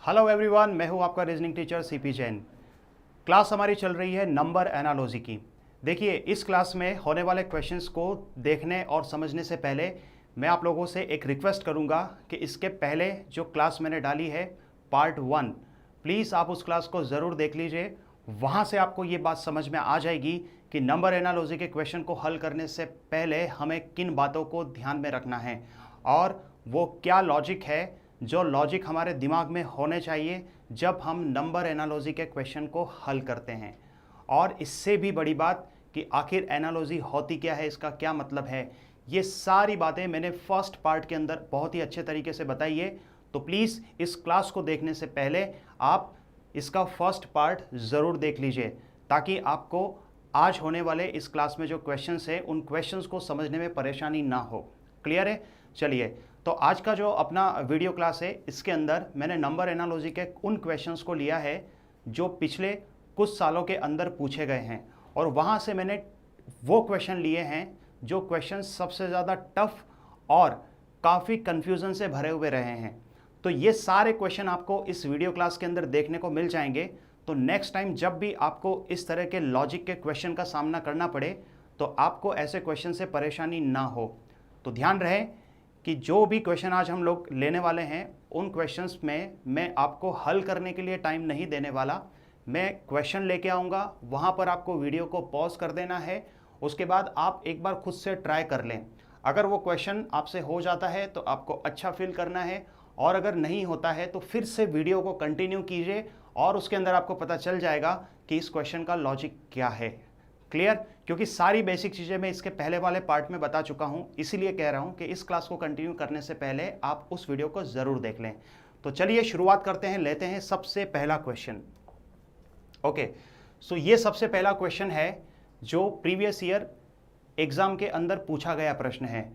Hello everyone, मैं हूं आपका reasoning teacher CP Jain. Class हमारी चल रही है नंबर एनालॉजी की। देखिए, इस क्लास में होने वाले क्वेश्चंस को देखने और समझने से पहले मैं आप लोगों से एक रिक्वेस्ट करूंगा कि इसके पहले जो क्लास मैंने डाली है पार्ट 1, प्लीज़ आप उस क्लास को ज़रूर देख लीजिए। वहाँ से आपको ये बात समझ में आ जाएगी कि नंबर एनालॉजी के क्वेश्चन को हल करने से पहले हमें किन बातों को ध्यान में रखना है और वो क्या लॉजिक है जो लॉजिक हमारे दिमाग में होने चाहिए जब हम नंबर एनालॉजी के क्वेश्चन को हल करते हैं। और इससे भी बड़ी बात कि आखिर एनालॉजी होती क्या है, इसका क्या मतलब है, ये सारी बातें मैंने फर्स्ट पार्ट के अंदर बहुत ही अच्छे तरीके से बताई है। तो प्लीज़ इस क्लास को देखने से पहले आप इसका फर्स्ट पार्ट ज़रूर देख लीजिए, ताकि आपको आज होने वाले इस क्लास में जो क्वेश्चंस हैं उन क्वेश्चंस को समझने में परेशानी ना हो। क्लियर है? चलिए, तो आज का जो अपना वीडियो क्लास है इसके अंदर मैंने नंबर एनालॉजी के उन क्वेश्चंस को लिया है जो पिछले कुछ सालों के अंदर पूछे गए हैं, और वहाँ से मैंने वो क्वेश्चन लिए हैं जो क्वेश्चन सबसे ज़्यादा टफ और काफ़ी कन्फ्यूज़न से भरे हुए रहे हैं। तो ये सारे क्वेश्चन आपको इस वीडियो क्लास के अंदर देखने को मिल जाएंगे। तो नेक्स्ट टाइम जब भी आपको इस तरह के लॉजिक के क्वेश्चन का सामना करना पड़े तो आपको ऐसे क्वेश्चन से परेशानी ना हो। तो ध्यान रहे कि जो भी क्वेश्चन आज हम लोग लेने वाले हैं उन क्वेश्चंस में मैं आपको हल करने के लिए टाइम नहीं देने वाला। मैं क्वेश्चन लेके आऊँगा, वहाँ पर आपको वीडियो को पॉज कर देना है, उसके बाद आप एक बार खुद से ट्राई कर लें। अगर वो क्वेश्चन आपसे हो जाता है तो आपको अच्छा फील करना है, और अगर नहीं होता है तो फिर से वीडियो को कंटिन्यू कीजिए और उसके अंदर आपको पता चल जाएगा कि इस क्वेश्चन का लॉजिक क्या है। क्लियर? क्योंकि सारी बेसिक चीज़ें मैं इसके पहले वाले पार्ट में बता चुका हूं, इसीलिए कह रहा हूं कि इस क्लास को कंटिन्यू करने से पहले आप उस वीडियो को ज़रूर देख लें। तो चलिए शुरुआत करते हैं, लेते हैं सबसे पहला क्वेश्चन। ओके, सो ये सबसे पहला क्वेश्चन है जो प्रीवियस ईयर एग्जाम के अंदर पूछा गया प्रश्न है।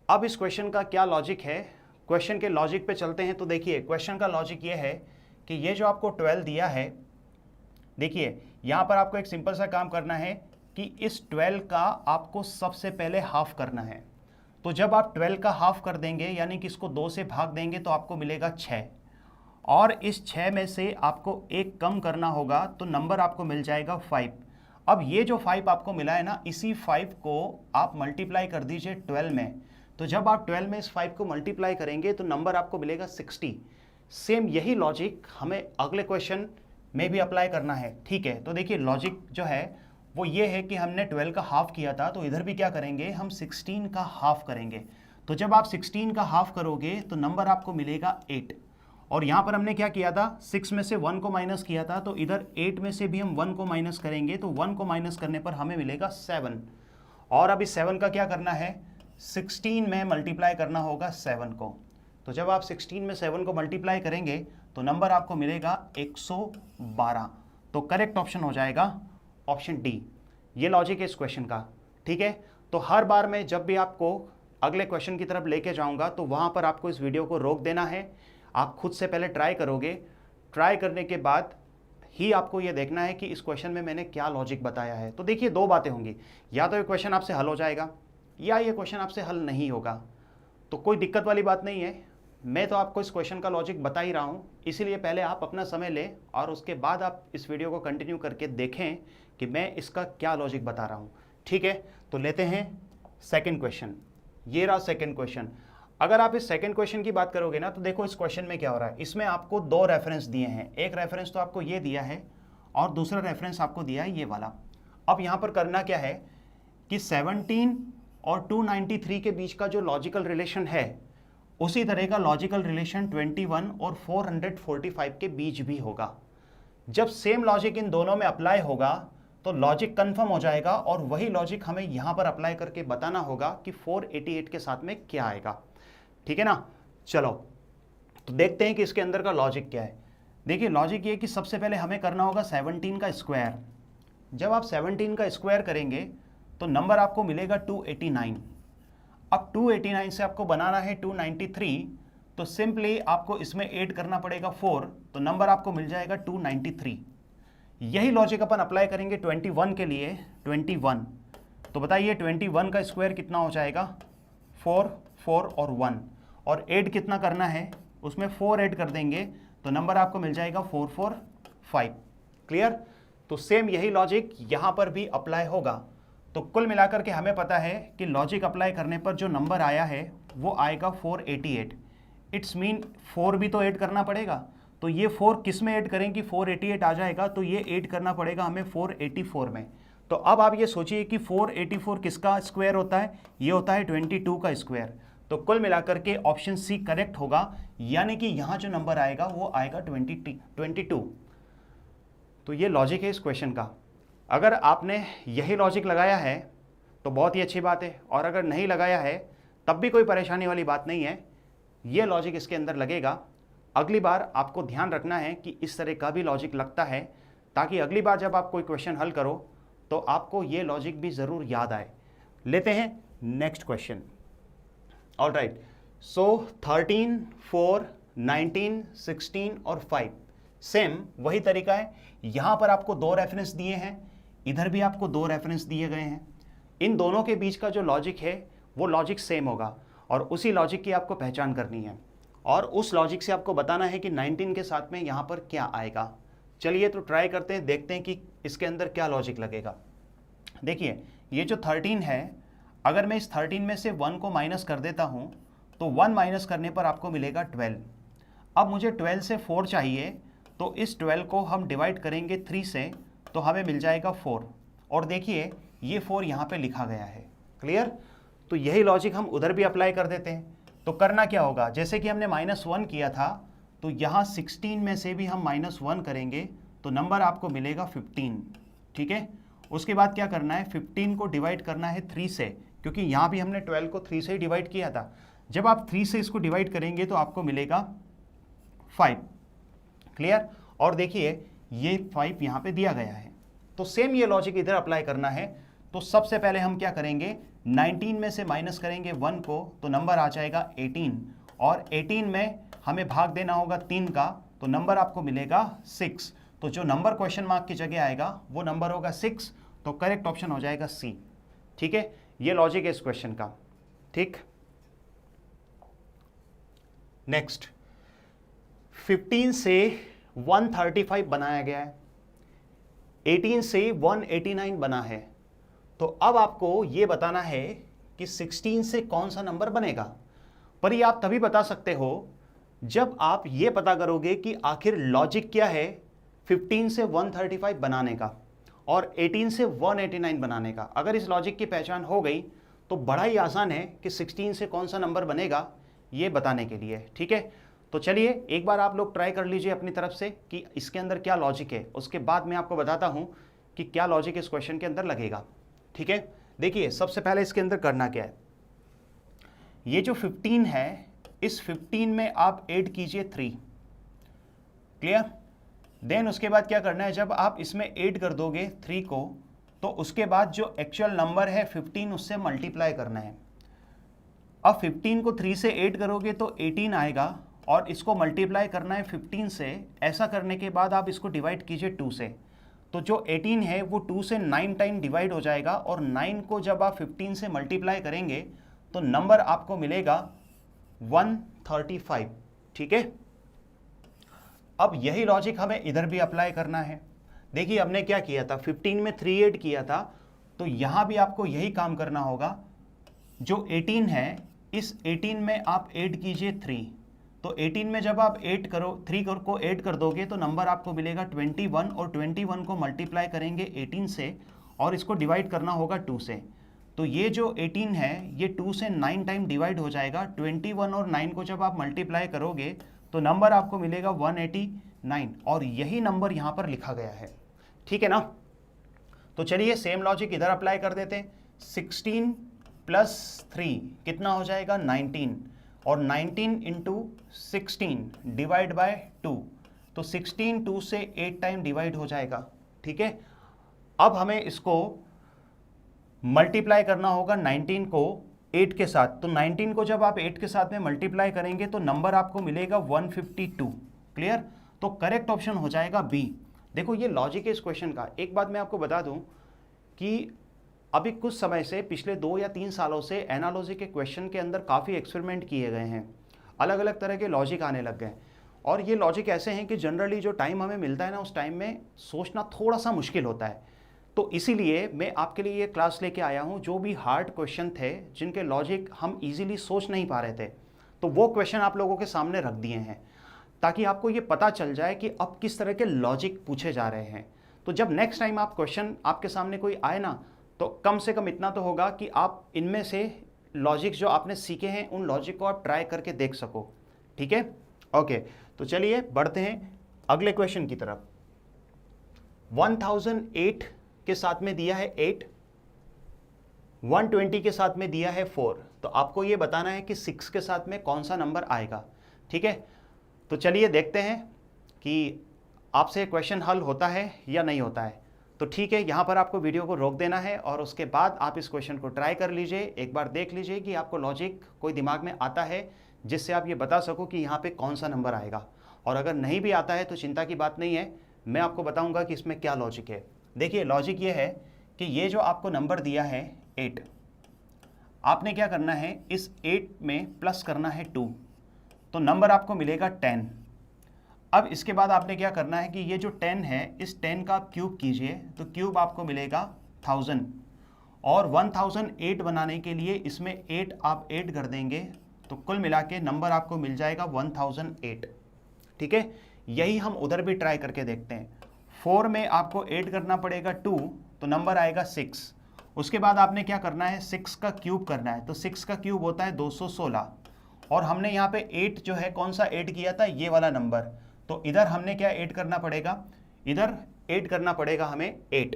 अब इस क्वेश्चन का क्या लॉजिक है, क्वेश्चन के लॉजिक पे चलते हैं। तो देखिए, क्वेश्चन का लॉजिक ये है कि ये जो आपको 12 दिया है, देखिए यहाँ पर आपको एक सिंपल सा काम करना है कि इस 12 का आपको सबसे पहले हाफ करना है। तो जब आप 12 का हाफ कर देंगे, यानी कि इसको 2 से भाग देंगे, तो आपको मिलेगा 6, और इस 6 में से आपको एक कम करना होगा तो नंबर आपको मिल जाएगा 5। अब ये जो 5 आपको मिला है ना, इसी 5 को आप मल्टीप्लाई कर दीजिए 12 में। तो जब आप 12 में इस 5 को मल्टीप्लाई करेंगे तो नंबर आपको मिलेगा 60। सेम यही लॉजिक हमें अगले क्वेश्चन में भी अप्लाई करना है। ठीक है, तो देखिए लॉजिक जो है वो ये है कि हमने 12 का हाफ किया था, तो इधर भी क्या करेंगे, हम 16 का हाफ करेंगे। तो जब आप 16 का हाफ करोगे तो नंबर आपको मिलेगा 8। और यहाँ पर हमने क्या किया था, 6 में से 1 को माइनस किया था, तो इधर 8 में से भी हम 1 को माइनस करेंगे, तो 1 को माइनस करने पर हमें मिलेगा 7। और अब इस 7 का क्या करना है, 16 में मल्टीप्लाई करना होगा 7 को। तो जब आप 16 में 7 को मल्टीप्लाई करेंगे तो नंबर आपको मिलेगा 112। तो करेक्ट ऑप्शन हो जाएगा ऑप्शन डी। ये लॉजिक है इस क्वेश्चन का। ठीक है, तो हर बार मैं जब भी आपको अगले क्वेश्चन की तरफ लेके जाऊंगा तो वहां पर आपको इस वीडियो को रोक देना है। आप खुद से पहले ट्राई करोगे, ट्राई करने के बाद ही आपको ये देखना है कि इस क्वेश्चन में मैंने क्या लॉजिक बताया है। तो देखिए, दो बातें होंगी, या तो ये क्वेश्चन आपसे हल हो जाएगा या ये क्वेश्चन आपसे हल नहीं होगा। तो कोई दिक्कत वाली बात नहीं है, मैं तो आपको इस क्वेश्चन का लॉजिक बता ही रहा हूँ, इसीलिए पहले आप अपना समय लें और उसके बाद आप इस वीडियो को कंटिन्यू करके देखें कि मैं इसका क्या लॉजिक बता रहा हूँ। ठीक है, तो लेते हैं सेकंड क्वेश्चन। ये रहा सेकंड क्वेश्चन। अगर आप इस सेकंड क्वेश्चन की बात करोगे ना, तो देखो इस क्वेश्चन में क्या हो रहा है, इसमें आपको 2 रेफरेंस दिए हैं। एक रेफरेंस तो आपको ये दिया है और दूसरा रेफरेंस आपको दिया है ये वाला। अब यहाँ पर करना क्या है कि 17 और 293 के बीच का जो लॉजिकल रिलेशन है, उसी तरह का लॉजिकल रिलेशन 21 और 445 के बीच भी होगा। जब सेम लॉजिक इन दोनों में अप्लाई होगा तो लॉजिक कंफर्म हो जाएगा, और वही लॉजिक हमें यहां पर अप्लाई करके बताना होगा कि 488 के साथ में क्या आएगा। ठीक है ना? चलो तो देखते हैं कि इसके अंदर का लॉजिक क्या है। देखिए, लॉजिक ये कि सबसे पहले हमें करना होगा 17 का स्क्वायर। जब आप 17 का स्क्वायर करेंगे तो नंबर आपको मिलेगा 289। अब 289 से आपको बनाना है 293, तो सिंपली आपको इसमें ऐड करना पड़ेगा 4, तो नंबर आपको मिल जाएगा 293। यही लॉजिक अपन अप्लाई करेंगे 21 के लिए। 21, तो बताइए 21 का स्क्वायर कितना हो जाएगा, 4, 4 और 1, और ऐड कितना करना है, उसमें 4 ऐड कर देंगे तो नंबर आपको मिल जाएगा 445। क्लियर? तो सेम यही लॉजिक यहां पर भी अप्लाई होगा। तो कुल मिलाकर के हमें पता है कि लॉजिक अप्लाई करने पर जो नंबर आया है वो आएगा 488। इट्स मीन 4 भी तो ऐड करना पड़ेगा, तो ये 4 किस में ऐड करें कि 488 आ जाएगा, तो ये ऐड करना पड़ेगा हमें 484 में। तो अब आप ये सोचिए कि 484 किसका स्क्वायर होता है, ये होता है 22 का स्क्वायर। तो कुल मिलाकर के ऑप्शन सी करेक्ट होगा, यानी कि यहां जो नंबर आएगा वो आएगा 22। तो ये लॉजिक है इस क्वेश्चन का। अगर आपने यही लॉजिक लगाया है तो बहुत ही अच्छी बात है, और अगर नहीं लगाया है तब भी कोई परेशानी वाली बात नहीं है, ये लॉजिक इसके अंदर लगेगा। अगली बार आपको ध्यान रखना है कि इस तरह का भी लॉजिक लगता है, ताकि अगली बार जब आप कोई क्वेश्चन हल करो तो आपको ये लॉजिक भी ज़रूर याद आए। लेते हैं नेक्स्ट क्वेश्चन। ऑलराइट, सो 13, 4, 19, 16 और 5 सेम वही तरीका है। यहां पर आपको 2 रेफरेंस दिए हैं, इधर भी आपको 2 रेफरेंस दिए गए हैं। इन दोनों के बीच का जो लॉजिक है वो लॉजिक सेम होगा, और उसी लॉजिक की आपको पहचान करनी है, और उस लॉजिक से आपको बताना है कि 19 के साथ में यहां पर क्या आएगा। चलिए तो ट्राई करते हैं, देखते हैं कि इसके अंदर क्या लॉजिक लगेगा। देखिए, ये जो 13 है, अगर मैं इस 13 में से 1 को माइनस कर देता हूं तो 1 माइनस करने पर आपको मिलेगा 12। अब मुझे 12 से 4 चाहिए, तो इस 12 को हम डिवाइड करेंगे 3 से, तो हमें मिल जाएगा 4। और देखिए ये 4 यहाँ पे लिखा गया है। क्लियर? तो यही लॉजिक हम उधर भी अप्लाई कर देते हैं। तो करना क्या होगा, जैसे कि हमने -1 किया था, तो यहाँ 16 में से भी हम -1 करेंगे तो नंबर आपको मिलेगा 15। ठीक है? उसके बाद क्या करना है, 15 को डिवाइड करना है 3 से, क्योंकि यहाँ भी हमने 12 को 3 से ही डिवाइड किया था। जब आप 3 से इसको डिवाइड करेंगे तो आपको मिलेगा 5। क्लियर? और देखिए ये 5 यहाँ पे दिया गया है, तो सेम ये लॉजिक इधर अप्लाई करना है। तो सबसे पहले हम क्या करेंगे, 19 में से माइनस करेंगे 1 को, तो नंबर आ जाएगा 18, और 18 में हमें भाग देना होगा 3 का, तो नंबर आपको मिलेगा 6। तो जो नंबर क्वेश्चन मार्क की जगह आएगा वो नंबर होगा 6, तो करेक्ट ऑप्शन हो जाएगा सी। ठीक है? ये लॉजिक है इस क्वेश्चन का। ठीक, नेक्स्ट, 15 से 135 बनाया गया है, 18 से 189 बना है। तो अब आपको ये बताना है कि 16 से कौन सा नंबर बनेगा। पर ये आप तभी बता सकते हो जब आप ये पता करोगे कि आखिर लॉजिक क्या है 15 से 135 बनाने का और 18 से 189 बनाने का। अगर इस लॉजिक की पहचान हो गई तो बड़ा ही आसान है कि 16 से कौन सा नंबर बनेगा ये बताने के लिए। ठीक है? तो चलिए एक बार आप लोग ट्राई कर लीजिए अपनी तरफ से कि इसके अंदर क्या लॉजिक है, उसके बाद मैं आपको बताता हूं कि क्या लॉजिक इस क्वेश्चन के अंदर लगेगा। ठीक है? देखिए सबसे पहले इसके अंदर करना क्या है, ये जो 15 है, इस 15 में आप ऐड कीजिए 3। क्लियर? देन उसके बाद क्या करना है, जब आप इसमें ऐड कर दोगे 3 को, तो उसके बाद जो एक्चुअल नंबर है 15 उससे मल्टीप्लाई करना है। अब 15 को 3 से ऐड करोगे तो 18 आएगा, और इसको मल्टीप्लाई करना है 15 से। ऐसा करने के बाद आप इसको डिवाइड कीजिए 2 से, तो जो 18 है वो 2 से 9 टाइम डिवाइड हो जाएगा, और 9 को जब आप 15 से मल्टीप्लाई करेंगे तो नंबर आपको मिलेगा 135। ठीक है? अब यही लॉजिक हमें इधर भी अप्लाई करना है। देखिए हमने क्या किया था, 15 में 3 ऐड किया था, तो यहां भी आपको यही काम करना होगा। जो 18 है, इस 18 में आप ऐड कीजिए 3, तो 18 में जब आप 3 को ऐड कर दोगे तो नंबर आपको मिलेगा 21, और 21 को मल्टीप्लाई करेंगे 18 से, और इसको डिवाइड करना होगा 2 से। तो ये जो 18 है ये 2 से 9 टाइम डिवाइड हो जाएगा। 21 और 9 को जब आप मल्टीप्लाई करोगे तो नंबर आपको मिलेगा 189, और यही नंबर यहाँ पर लिखा गया है। ठीक है ना? तो चलिए सेम लॉजिक इधर अप्लाई कर देते हैं। 16 प्लस 3 कितना हो जाएगा, 19, और 19 इंटू 16 डिवाइड बाय 2, तो 16 2 से 8 टाइम डिवाइड हो जाएगा। ठीक है? अब हमें इसको मल्टीप्लाई करना होगा 19 को 8 के साथ, तो 19 को जब आप 8 के साथ में मल्टीप्लाई करेंगे तो नंबर आपको मिलेगा 152। क्लियर? तो करेक्ट ऑप्शन हो जाएगा बी। देखो ये लॉजिक है इस क्वेश्चन का। एक बात मैं आपको बता दूं कि अभी कुछ समय से, पिछले 2 या 3 सालों से एनालॉजी के क्वेश्चन के अंदर काफ़ी एक्सपेरिमेंट किए गए हैं। अलग अलग तरह के लॉजिक आने लग गए और ये लॉजिक ऐसे हैं कि जनरली जो टाइम हमें मिलता है ना उस टाइम में सोचना थोड़ा सा मुश्किल होता है। तो इसीलिए मैं आपके लिए ये क्लास लेके आया हूँ जो भी हार्ड क्वेश्चन थे जिनके लॉजिक हम इजीली सोच नहीं पा रहे थे, तो वो क्वेश्चन आप लोगों के सामने रख दिए हैं ताकि आपको ये पता चल जाए कि अब किस तरह के लॉजिक पूछे जा रहे हैं। तो जब नेक्स्ट टाइम आप क्वेश्चन आपके सामने कोई आए ना, तो कम से कम इतना तो होगा कि आप इनमें से लॉजिक जो आपने सीखे हैं उन लॉजिक को आप ट्राई करके देख सको। ठीक है, ओके। तो चलिए बढ़ते हैं अगले क्वेश्चन की तरफ। 1008 के साथ में दिया है 8, 120 के साथ में दिया है 4, तो आपको ये बताना है कि 6 के साथ में कौन सा नंबर आएगा। ठीक है, तो चलिए देखते हैं कि आपसे क्वेश्चन हल होता है या नहीं होता है। तो ठीक है, यहाँ पर आपको वीडियो को रोक देना है और उसके बाद आप इस क्वेश्चन को ट्राई कर लीजिए, एक बार देख लीजिए कि आपको लॉजिक कोई दिमाग में आता है जिससे आप ये बता सको कि यहाँ पे कौन सा नंबर आएगा। और अगर नहीं भी आता है तो चिंता की बात नहीं है, मैं आपको बताऊंगा कि इसमें क्या लॉजिक है। देखिए लॉजिक ये है कि ये जो आपको नंबर दिया है 8, आपने क्या करना है, इस 8 में प्लस करना है 2, तो नंबर आपको मिलेगा 10। अब इसके बाद आपने क्या करना है कि ये जो 10 है, इस 10 का आप क्यूब कीजिए, तो क्यूब आपको मिलेगा 1000, और 1008 बनाने के लिए इसमें 8 आप ऐड कर देंगे, तो कुल मिला के नंबर आपको मिल जाएगा 1008। ठीक है, यही हम उधर भी ट्राई करके देखते हैं। 4 में आपको ऐड करना पड़ेगा 2, तो नंबर आएगा 6। उसके बाद आपने क्या करना है, 6 का क्यूब करना है, तो 6 का क्यूब होता है 216, और हमने यहाँ पे 8 जो है कौन सा ऐड किया था, ये वाला नंबर, तो इधर हमने क्या ऐड करना पड़ेगा, इधर ऐड करना पड़ेगा हमें 8।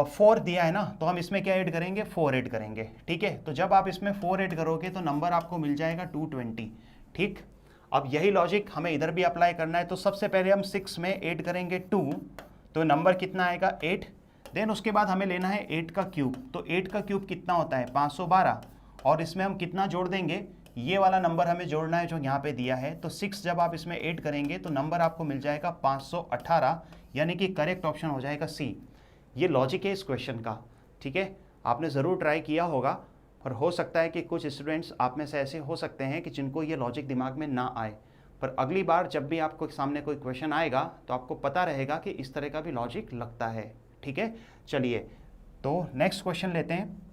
4 दिया है ना, तो हम इसमें क्या ऐड करेंगे, 4 ऐड करेंगे। ठीक है, तो जब आप इसमें 4 ऐड करोगे तो नंबर आपको मिल जाएगा 220। ठीक, अब यही लॉजिक हमें इधर भी अप्लाई करना है। तो सबसे पहले हम 6 में ऐड करेंगे 2, तो नंबर कितना आएगा 8। देन उसके बाद हमें लेना है 8 का क्यूब, तो 8 का क्यूब कितना होता है 512, और इसमें हम कितना जोड़ देंगे, ये वाला नंबर हमें जोड़ना है जो यहाँ पे दिया है। तो 6 जब आप इसमें ऐड करेंगे तो नंबर आपको मिल जाएगा 518, यानी कि करेक्ट ऑप्शन हो जाएगा सी। ये लॉजिक है इस क्वेश्चन का। ठीक है, आपने ज़रूर ट्राई किया होगा, और हो सकता है कि कुछ स्टूडेंट्स आप में से ऐसे हो सकते हैं कि जिनको ये लॉजिक दिमाग में ना आए, पर अगली बार जब भी आपको सामने कोई क्वेश्चन आएगा तो आपको पता रहेगा कि इस तरह का भी लॉजिक लगता है। ठीक है, चलिए तो नेक्स्ट क्वेश्चन लेते हैं।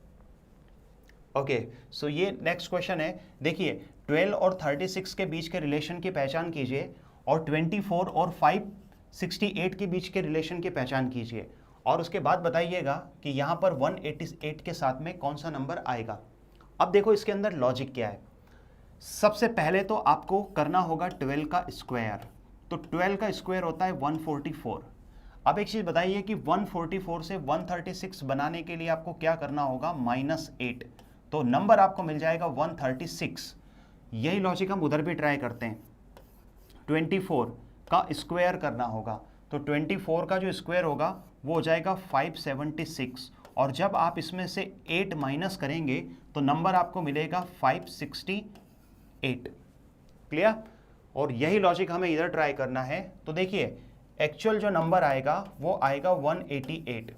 ओके, सो ये नेक्स्ट क्वेश्चन है। देखिए 12 और 36 के बीच के रिलेशन की पहचान कीजिए, और 24 और 568 के बीच के रिलेशन की पहचान कीजिए, और उसके बाद बताइएगा कि यहाँ पर 188 के साथ में कौन सा नंबर आएगा। अब देखो इसके अंदर लॉजिक क्या है। सबसे पहले तो आपको करना होगा 12 का स्क्वायर, तो 12 का स्क्वायर होता है 144। अब एक चीज़ बताइए कि 144 से 136 बनाने के लिए आपको क्या करना होगा, -8, तो नंबर आपको मिल जाएगा 136। यही लॉजिक हम उधर भी ट्राई करते हैं। 24 का स्क्वायर करना होगा, तो 24 का जो स्क्वायर होगा वो हो जाएगा 576, और जब आप इसमें से 8 माइनस करेंगे तो नंबर आपको मिलेगा 568। क्लियर, और यही लॉजिक हमें इधर ट्राई करना है। तो देखिए एक्चुअल जो नंबर आएगा वो आएगा 188।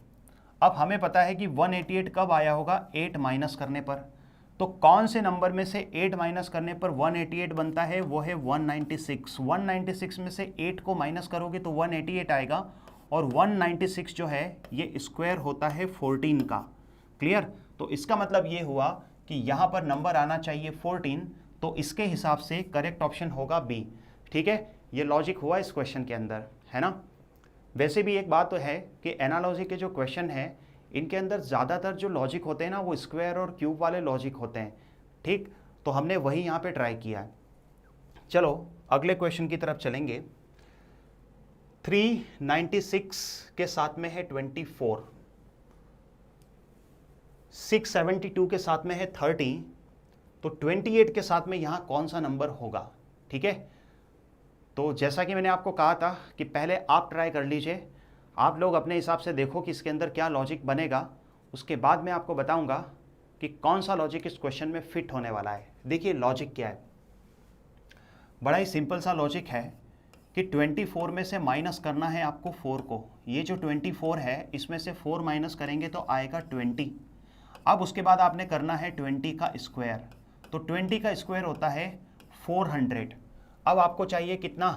अब हमें पता है कि 188 कब आया होगा, 8 माइनस करने पर। तो कौन से नंबर में से 8 माइनस करने पर 188 बनता है, वो है 196। 196 में से 8 को माइनस करोगे तो 188 आएगा, और 196 जो है ये स्क्वायर होता है 14 का। क्लियर, तो इसका मतलब ये हुआ कि यहाँ पर नंबर आना चाहिए 14, तो इसके हिसाब से करेक्ट ऑप्शन होगा बी। ठीक है, ये लॉजिक हुआ इस क्वेश्चन के अंदर, है ना। वैसे भी एक बात तो है कि एनालॉजी के जो क्वेश्चन है इनके अंदर ज़्यादातर जो लॉजिक होते हैं ना वो स्क्वायर और क्यूब वाले लॉजिक होते हैं। ठीक, तो हमने वही यहाँ पे ट्राई किया है। चलो अगले क्वेश्चन की तरफ चलेंगे। 396 के साथ में है 24, 672 के साथ में है 30, तो 28 के साथ में यहाँ कौन सा नंबर होगा। ठीक है, तो जैसा कि मैंने आपको कहा था कि पहले आप ट्राई कर लीजिए, आप लोग अपने हिसाब से देखो कि इसके अंदर क्या लॉजिक बनेगा, उसके बाद मैं आपको बताऊंगा कि कौन सा लॉजिक इस क्वेश्चन में फिट होने वाला है। देखिए लॉजिक क्या है, बड़ा ही सिंपल सा लॉजिक है कि 24 में से माइनस करना है आपको 4 को। ये जो 24 है इसमें से 4 माइनस करेंगे तो आएगा 20। अब उसके बाद आपने करना है 20 का स्क्वायर, तो 20 का स्क्वायर होता है 400। अब आपको चाहिए कितना,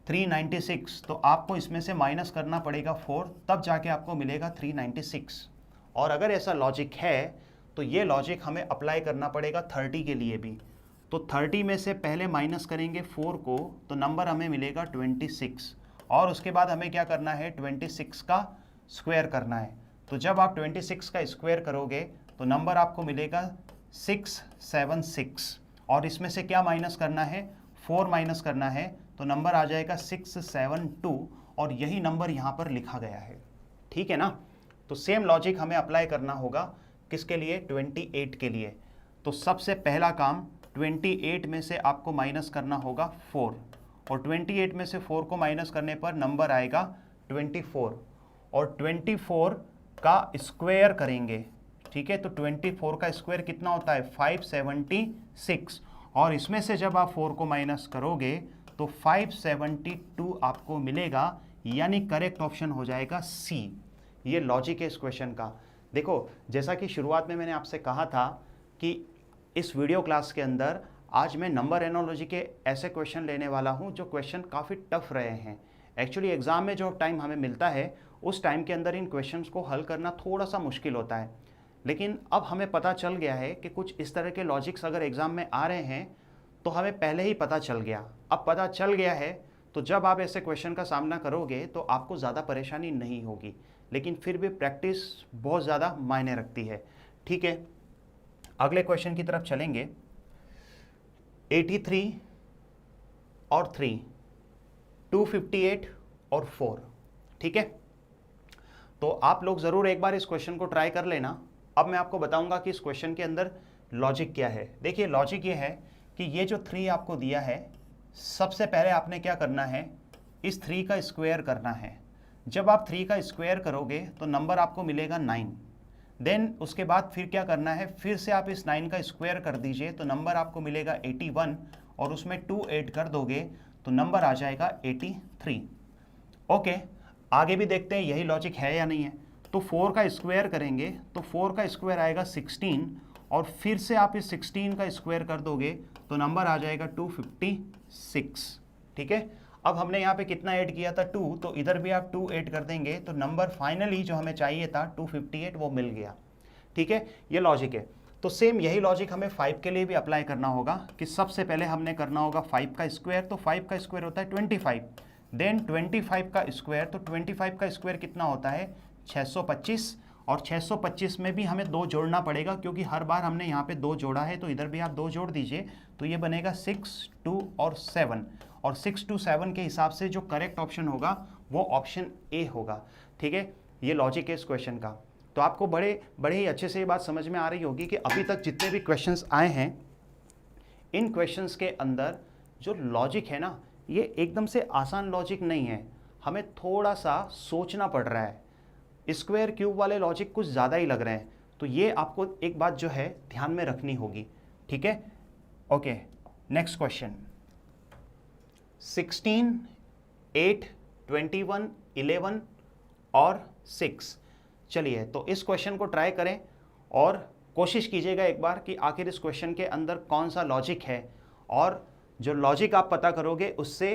396, तो आपको इसमें से माइनस करना पड़ेगा 4, तब जाके आपको मिलेगा 396। और अगर ऐसा लॉजिक है तो ये लॉजिक हमें अप्लाई करना पड़ेगा 30 के लिए भी। तो 30 में से पहले माइनस करेंगे 4 को, तो नंबर हमें मिलेगा 26, और उसके बाद हमें क्या करना है, 26 का स्क्वायर करना है। तो जब आप 26 का स्क्वायर करोगे तो नंबर आपको मिलेगा 676, और इसमें से क्या माइनस करना है, 4 माइनस करना है, तो नंबर आ जाएगा 672, और यही नंबर यहाँ पर लिखा गया है। ठीक है ना। तो सेम लॉजिक हमें अप्लाई करना होगा किसके लिए, 28 के लिए। तो सबसे पहला काम, 28 में से आपको माइनस करना होगा 4, और 28 में से 4 को माइनस करने पर नंबर आएगा 24, और 24 का स्क्वायर करेंगे। ठीक है, तो 24 का स्क्वायर कितना होता है, 576, और इसमें से जब आप 4 को माइनस करोगे तो 572 आपको मिलेगा, यानी करेक्ट ऑप्शन हो जाएगा सी। ये लॉजिक है इस क्वेश्चन का। देखो, जैसा कि शुरुआत में मैंने आपसे कहा था कि इस वीडियो क्लास के अंदर आज मैं नंबर एनालॉजी के ऐसे क्वेश्चन लेने वाला हूं जो क्वेश्चन काफ़ी टफ रहे हैं। एक्चुअली एग्ज़ाम में जो टाइम हमें मिलता है उस टाइम के अंदर इन क्वेश्चंस को हल करना थोड़ा सा मुश्किल होता है, लेकिन अब हमें पता चल गया है कि कुछ इस तरह के लॉजिक्स अगर एग्ज़ाम में आ रहे हैं तो हमें पहले ही पता चल गया। अब पता चल गया है तो जब आप ऐसे क्वेश्चन का सामना करोगे तो आपको ज़्यादा परेशानी नहीं होगी, लेकिन फिर भी प्रैक्टिस बहुत ज़्यादा मायने रखती है। ठीक है, अगले क्वेश्चन की तरफ चलेंगे। 83 और 3, 258 और 4। ठीक है, तो आप लोग ज़रूर एक बार इस क्वेश्चन को ट्राई कर लेना। अब मैं आपको बताऊंगा कि इस क्वेश्चन के अंदर लॉजिक क्या है। देखिए, लॉजिक ये है कि ये जो 3 आपको दिया है, सबसे पहले आपने क्या करना है, इस 3 का स्क्वायर करना है। जब आप 3 का स्क्वायर करोगे तो नंबर आपको मिलेगा 9। देन उसके बाद फिर क्या करना है, फिर से आप इस 9 का स्क्वायर कर दीजिए तो नंबर आपको मिलेगा 81, और उसमें 2 ऐड कर दोगे तो नंबर आ जाएगा 83। ओके, आगे भी देखते हैं यही लॉजिक है या नहीं है। तो 4 का स्क्वायर करेंगे तो 4 का स्क्वायर आएगा 16, और फिर से आप इस 16 का स्क्वायर कर दोगे तो नंबर आ जाएगा 256। ठीक है, अब हमने यहाँ पे कितना ऐड किया था, 2, तो इधर भी आप 2 ऐड कर देंगे तो नंबर फाइनली जो हमें चाहिए था 258 वो मिल गया। ठीक है, ये लॉजिक है। तो सेम यही लॉजिक हमें 5 के लिए भी अप्लाई करना होगा कि सबसे पहले हमने करना होगा 5 का स्क्वायर। तो 5 का स्क्वायर होता है 25, देन 25 का स्क्वायर, तो 25 का स्क्वायर कितना होता है, 625, और 625 में भी हमें 2 जोड़ना पड़ेगा क्योंकि हर बार हमने यहाँ पे 2 जोड़ा है, तो इधर भी आप 2 जोड़ दीजिए तो ये बनेगा 6, 2 और 7, और 6 to 7 के हिसाब से जो करेक्ट ऑप्शन होगा वो ऑप्शन ए होगा। ठीक है, ये लॉजिक है इस क्वेश्चन का। तो आपको बड़े ही अच्छे से ये बात समझ में आ रही होगी कि अभी तक जितने भी क्वेश्चंस आए हैं, इन क्वेश्चंस के अंदर जो लॉजिक है ना, ये एकदम से आसान लॉजिक नहीं है, हमें थोड़ा सा सोचना पड़ रहा है। स्क्वायर क्यूब वाले लॉजिक कुछ ज़्यादा ही लग रहे हैं, तो ये आपको एक बात जो है ध्यान में रखनी होगी। ठीक है, ओके, नेक्स्ट क्वेश्चन। 16, 8, 21, 11 और 6। चलिए, तो इस क्वेश्चन को ट्राई करें और कोशिश कीजिएगा एक बार कि आखिर इस क्वेश्चन के अंदर कौन सा लॉजिक है, और जो लॉजिक आप पता करोगे उससे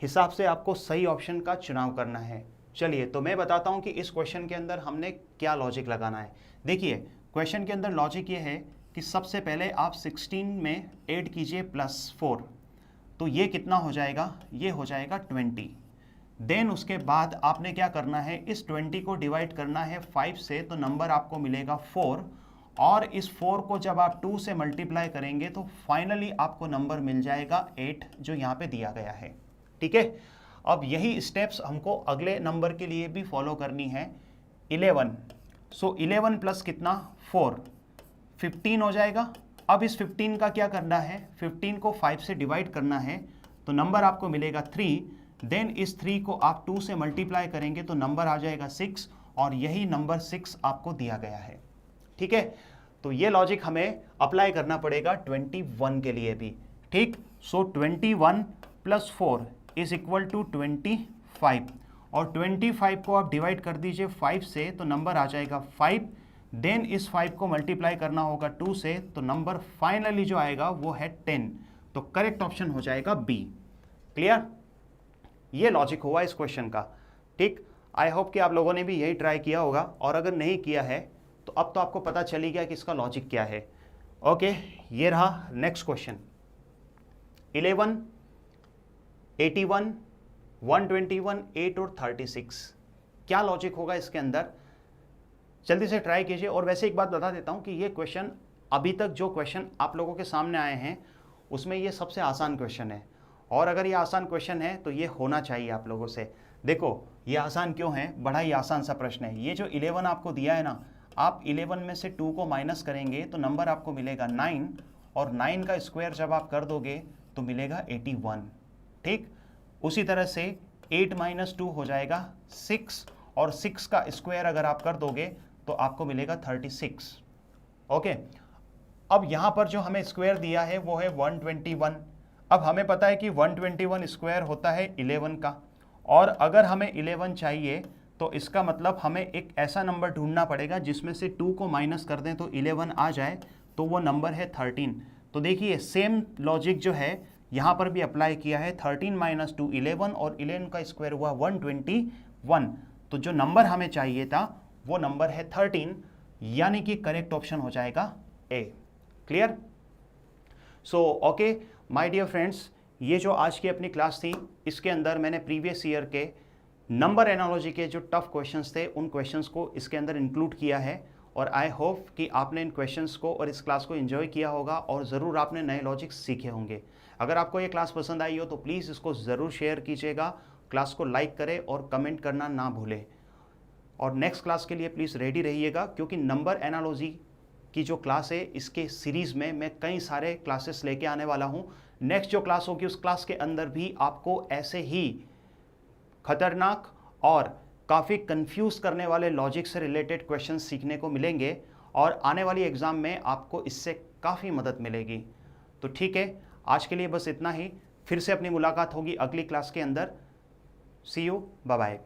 हिसाब से आपको सही ऑप्शन का चुनाव करना है। चलिए, तो मैं बताता हूं कि इस क्वेश्चन के अंदर हमने क्या लॉजिक लगाना है। देखिए, क्वेश्चन के अंदर लॉजिक ये है कि सबसे पहले आप 16 में ऐड कीजिए +4, तो ये कितना हो जाएगा, ये हो जाएगा 20। देन उसके बाद आपने क्या करना है, इस 20 को डिवाइड करना है 5 से, तो नंबर आपको मिलेगा 4, और इस 4 को जब आप 2 से मल्टीप्लाई करेंगे तो फाइनली आपको नंबर मिल जाएगा 8, जो यहाँ पे दिया गया है। ठीक है, अब यही स्टेप्स हमको अगले नंबर के लिए भी फॉलो करनी है। 11, सो 11 प्लस कितना, 4, 15 हो जाएगा। अब इस 15 का क्या करना है, 15 को 5 से डिवाइड करना है, तो नंबर आपको मिलेगा 3। देन इस 3 को आप 2 से मल्टीप्लाई करेंगे तो नंबर आ जाएगा 6, और यही नंबर 6 आपको दिया गया है। ठीक है, तो ये लॉजिक हमें अप्लाई करना पड़ेगा 21 के लिए भी। ठीक, सो 21 + 4 इज इक्वल टू 25, और 25 को आप डिवाइड कर दीजिए 5 से, तो नंबर आ जाएगा 5। देन इस 5 को मल्टीप्लाई करना होगा 2 से, तो नंबर फाइनली जो आएगा वो है 10। तो करेक्ट ऑप्शन हो जाएगा बी। क्लियर? ये लॉजिक हुआ इस क्वेश्चन का। ठीक, आई होप कि आप लोगों ने भी यही ट्राई किया होगा, और अगर नहीं किया है तो अब तो आपको पता चल ही गया कि इसका लॉजिक क्या है। ओके, ये रहा नेक्स्ट क्वेश्चन। 11, 81, 121, 8 और 36, क्या लॉजिक होगा इसके अंदर? जल्दी से ट्राई कीजिए। और वैसे एक बात बता देता हूं कि ये क्वेश्चन, अभी तक जो क्वेश्चन आप लोगों के सामने आए हैं उसमें ये सबसे आसान क्वेश्चन है, और अगर ये आसान क्वेश्चन है तो ये होना चाहिए आप लोगों से। देखो ये आसान क्यों है, बड़ा ही आसान सा प्रश्न है। ये जो 11 आपको दिया है ना, आप 11 में से 2 को माइनस करेंगे तो नंबर आपको मिलेगा 9, और 9 का स्क्वायर जब आप कर दोगे तो मिलेगा 81। ठीक, उसी तरह से 8 - 2 हो जाएगा 6, और 6 का स्क्वायर अगर आप कर दोगे तो आपको मिलेगा 36। ओके, अब यहां पर जो हमें स्क्वायर दिया है वो है 121। अब हमें पता है कि 121 स्क्वायर होता है 11 का, और अगर हमें 11 चाहिए तो इसका मतलब हमें एक ऐसा नंबर ढूंढना पड़ेगा जिसमें से 2 को माइनस कर दें तो 11 आ जाए, तो वो नंबर है 13। तो देखिए सेम लॉजिक जो है यहाँ पर भी अप्लाई किया है। 13 - 2 11, और 11 का स्क्वायर हुआ 121। तो जो नंबर हमें चाहिए था वो नंबर है 13, यानी कि करेक्ट ऑप्शन हो जाएगा A. Clear? So okay my dear friends, ये जो आज की अपनी क्लास थी इसके अंदर मैंने प्रीवियस ईयर के नंबर एनालॉजी के जो टफ क्वेश्चंस थे उन क्वेश्चंस को इसके अंदर इंक्लूड किया है, और आई होप कि आपने इन क्वेश्चंस को और इस क्लास को एंजॉय किया होगा, और ज़रूर आपने नए लॉजिक्स सीखे होंगे। अगर आपको ये क्लास पसंद आई हो तो प्लीज़ इसको ज़रूर शेयर कीजिएगा, क्लास को लाइक करें और कमेंट करना ना भूलें। और नेक्स्ट क्लास के लिए प्लीज़ रेडी रहिएगा, क्योंकि नंबर एनालॉजी की जो क्लास है इसके सीरीज़ में मैं कई सारे क्लासेस लेके आने वाला हूँ। नेक्स्ट जो क्लास होगी उस क्लास के अंदर भी आपको ऐसे ही खतरनाक और काफ़ी कंफ्यूज करने वाले लॉजिक से रिलेटेड क्वेश्चन सीखने को मिलेंगे, और आने वाली एग्ज़ाम में आपको इससे काफ़ी मदद मिलेगी। तो ठीक है, आज के लिए बस इतना ही। फिर से अपनी मुलाकात होगी अगली क्लास के अंदर। सी यू, बाय बाय।